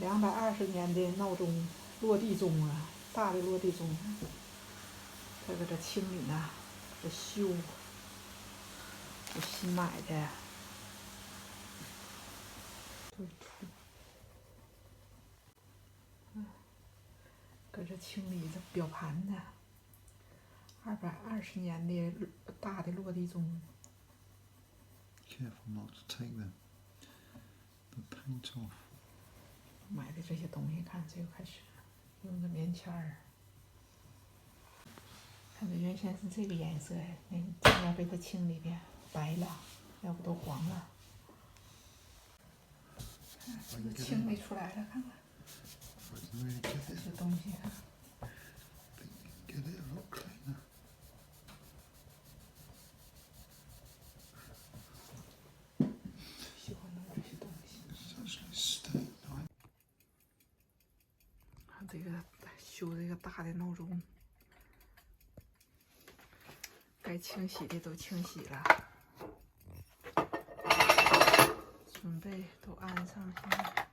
220年的闹钟，落地钟啊，大的落地钟，他搁这清理呢，这修，这新买的，搁这清理这表盘呢，220年的大的落地钟。 Careful not to take the paint off. 买的这些东西，看这个开始用的棉签儿，看这原先是这个颜色，那这要被它清理的白了，要不都黄了。这个清理出来了，看看这些东西，看。 Get it a lot cleaner. 喜欢弄这些东西。 It's actually stained. 看这个修这个大的闹钟，该清洗的都清洗了，准备都安上去了。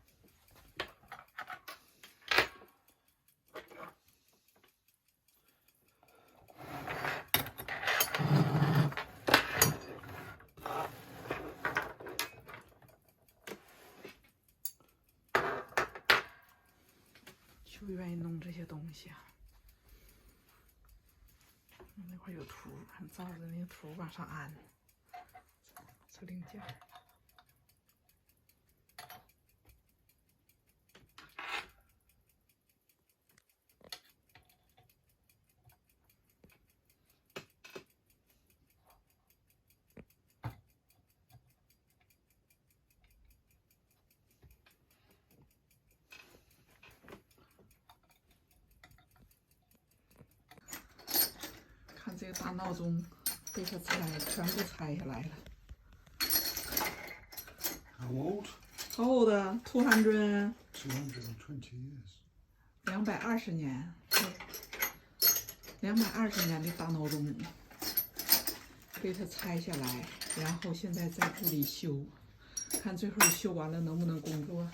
就愿意弄这些东西啊。那块有图，看照着那个图往上安，这零件。看这个大闹钟被它全部拆下来了。 How old? How old? 200. 220 years. 220年，220年的大闹钟被它拆下来，然后现在在屋里修，看最后修完了能不能工作。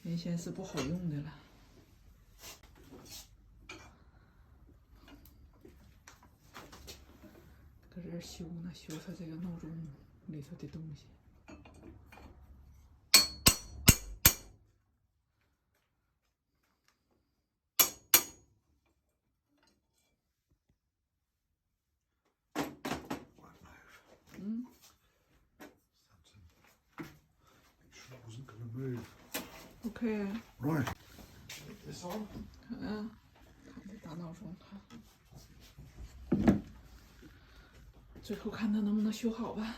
原先是不好用的了。 搁这修呢，修它这个闹钟里头的东西。嗯。Make sure it wasn't going to move. OK。Right. Put this on. 看这大闹钟，看。 最后看它能不能修好吧。